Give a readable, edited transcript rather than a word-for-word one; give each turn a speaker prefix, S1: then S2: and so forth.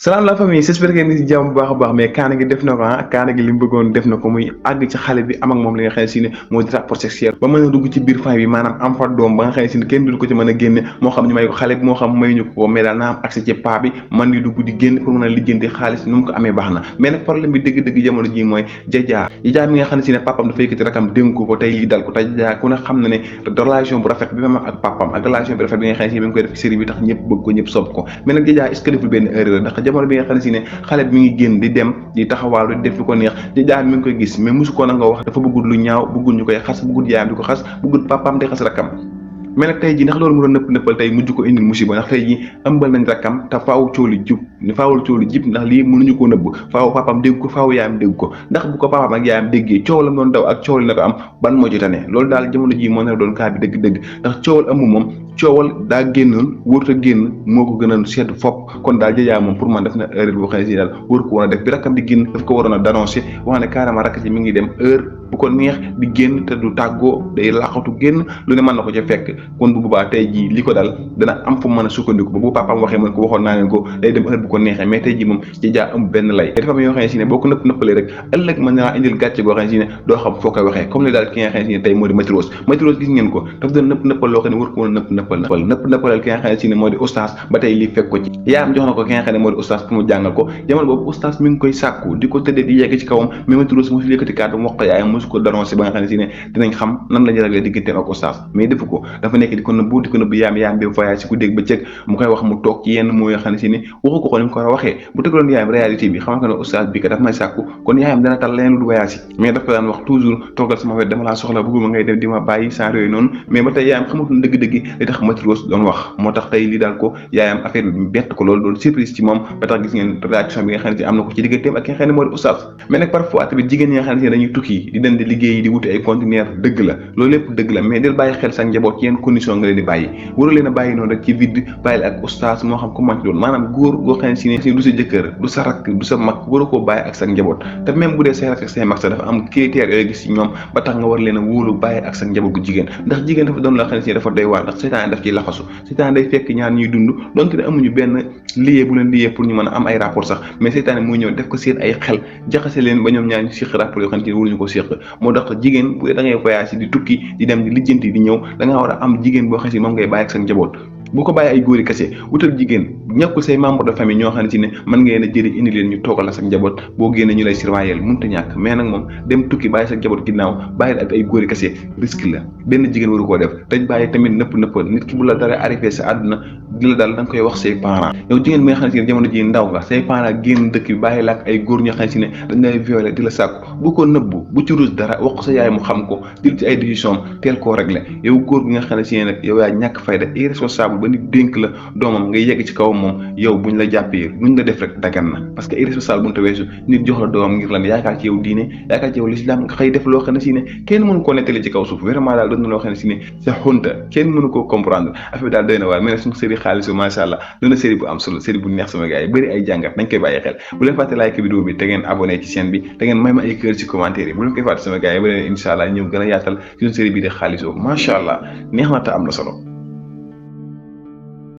S1: Salam la famille, j'espère que ni ci jàmm bu baax a baax mais kaana gi def na ko kaana gi li mu bëggoon def na ko muy àgg ci xale bi am ak moom li nga xam ne si ne moo di rapport sexuel ba mën a dugg ci biir famille bi maanaam am fa doom ba nga xam ne si ne kenn du ko ci mën a génne moo xam ñu may ko xale bi moo xam mayuñu ko mais daal naa am accès ci paa bi man di dugg di génn pour mën a lijjanti xaalis nu mu ko amee baax na mais nag problème bi dëgg-dëgg jamono ji mooy Jajaa mi nga xam ne si ne papam dafa yëkkati rakam dénk ko tey lii dal ko tey Jajaa ku ne xam na ne relation bu rafet bi ma ak papam ak relation bi rafet bi nga xam ne si mi ngi koy def ci série bi tax ñëpp bëgg ko ñëpp sopp ko mais nag Jajaa est-ce que deful benn erreur ndax jamono bi nga xam ne si ne xale bi mi ngi génn di dem di taxawaalu di def lu ko neex Jajaa mi ngi koy gis mais musu ko na nga wax dafa bëggul lu ñaaw bëggul ñu koy xas bëggul yaayam di ko xas bëggul papaam di xas rakam mais nag tey jii ndax loolu mu doon nëppal tey mujj ko indil musiba ndax tey jii ëmbal nañ rakkam te faaw cooli jub faawul cooli jib ndax lii mënuñu koo nëbb faaw papaam dégg ko faaw yaayam dégg ko ndax bu ko papaam ak yaayam déggee coow la doon daw ak coow li na ko am ban moo ci tane loolu daal jamono jii moo nar doon kaa bi dëgg-dëgg ndax coowal ëmb moom coowal daa génnoon wóorut a génn moo ko gën a sedd fopp kon daal Jajaa moom pour man def na erreur boo xam ne si daal wóor ko woon a def bi rakkam di génn daf ko waroon a dénoncé wax ne carrément rakk ci mi ngi dem heure bu ko neex di génn te du tàggoo day laqatu génn lu ne mën na ko ca fekk kon bu boobaa tey jii li ko dal dana am fu mu mën a sukkandiku ba bu papaam waxee mën ko waxoon naa leen ko day dem heure bu ko neexee mais tey jii moom Jajaa am benn lay dafa am yoo xam ne si ne boo ko nëppalee rek ëllëg mën naa indil gàcce goo xam ne si ne doo xam foo koy waxee comme li daal ki nga xam ne si ne tey moo di Matros gis ngeen ko daf doon nëppal loo xam ne war ko mën a nëppalal ki nga xam ne si ne moo di oustaz ba tey lii fekk ko ci yaayam jox na ko ki nga xam ne moo di oustaz pour mu jàngal ko jamono boobu oustaz mi ngi koy sàkku di ko tëddee di yegg ci kawam mais Matros mosu yëkkati kàddu mu wax ko yaayam mosu ko dénoncé ba nga xam ne si ne dinañ xam nan la ñu régler digganteem ak oustaz mais defu ko dafa nekk di ko nëbbu yaayam bi voyage si guddeeg bëccëg mu koy wax mu toog ci yenn mooy yoo xam ne si ne waxu ko ni mu ko war a waxee bu tëggaloon yaayam réalité bi xam nga ne oustaz bi ka daf may sàkku kon yaayam dana tal leneen lu voyage yi mais daf ko daan wax toujours toogal sama wet dama laa soxla bëgguma ngay dem di ma bàyyi saa yooyu noonu mais ba tey yaayam xamatul dëgg-dëgg li tax Matros doon wax moo tax tey li daal ko yaayam affaire bi bett ko loolu doon surprise ci moom ba tax gis ngeen réaction bi nga xam ne si am na ko ci digganteem ak ki nga xam ne moo di oustaz mais nag parfois tamit jigéen ñi nga xam ne si dañuy tukki di dem di liggéey di wuti ay conteneur dëgg la loolu lépp dëgg la mais del bàyyi xel sa njaboot ci yenn condition nga leen di bàyyi waru leen a bàyyi noonu rek ci vide bàyyil ak oustaz moo xam ko manci doon maanaam góor goo xam ne si ne du sa jëkkër du sa rakk du sa mag waru koo bàyyi ak sa njaboot te même bu dee say rakk ak say mag sax dafa am critères yooyu gis ci ñoom ba tax nga war leen a wóolu bàyyi ak sa njaboot bu jigéen ndax jigéen dafa doon loo xam ne si dafa doy waar ndax seytaane daf ciy laxasu seytaane day fekk ñaar ñuy dund donte ne amuñu benn lié bu leen lié pour ñu mën a am ay rapport sax mais seytaane muy ñëw def ko seen ay xel jaxase leen ba ñoom ñaar ñu séq rapport yoo xam ne waruñu ko séq moo tax jigéen bu dee da ngay voyage di tukki di dem di lijjanti di ñëw da ngaa war a am jigéen boo xam si moom ngay bàyyi ak sa njaboot bu ko bàyyi ay góori kese wutal jigéen ñàkkul say membre de famille ñoo xam ne si ne mën ngeen a jëri indi leen ñu toogal la sa njaboot boo génnee ñu lay surveiller mënut a ñàkk mais nag moom dem tukki bàyyi sa njaboot ginnaaw bàyyi ak ay góori kese risque la benn jigéen waru koo def te bàyyi tamit nëppal nit ki bu la dara arrivé sa àdduna di la daal da nga koy wax say parents yow jigéen bi nga xam ne si ne jamono ji ndaw nga say parents génn dëkk bi bàyyi la ak ay góor ñoo xam ne si ne dañ lay violer di la sàkku bu ko nëbbu bu ci rus dara wax ko sa yaay mu xam ko dil ci ay décision teel koo régler yow góor bi nga xam ne si ne nag yow yaa ñàkk fayda irresponsable ba nit dénk la doomam ngay yegg ci kawam moom yow buñ la jàppee luñ la def rek dagan na parce que irresponsable bu ñu ta weesu nit jox la doomam ngir lan yaakaar ci yow diine yaakaar ci yow l'islam nga xëy def loo xam ne si ne kenn mënu koo nettali ci kaw suuf vraiment daal doon na loo xam ne si ne c'est honte kenn mënu koo comprendre affaire bi daal doy na waar mais nag suñu série xaalisu macha allah doon na série bu am solo série bu neex sama gars yi bëri ay jàngat nañ koy bàyyi xel bu leen fàtte like vidéo bi te ngeen abonné ci chaîne bi te ngeen may ma ay cœur ci commentaire yi bu leen koy fàtte sama gars yi ba leen incha allah ñëw gën a yaatal ci suñu série bi de xaalisu macha allah neex na te am na solo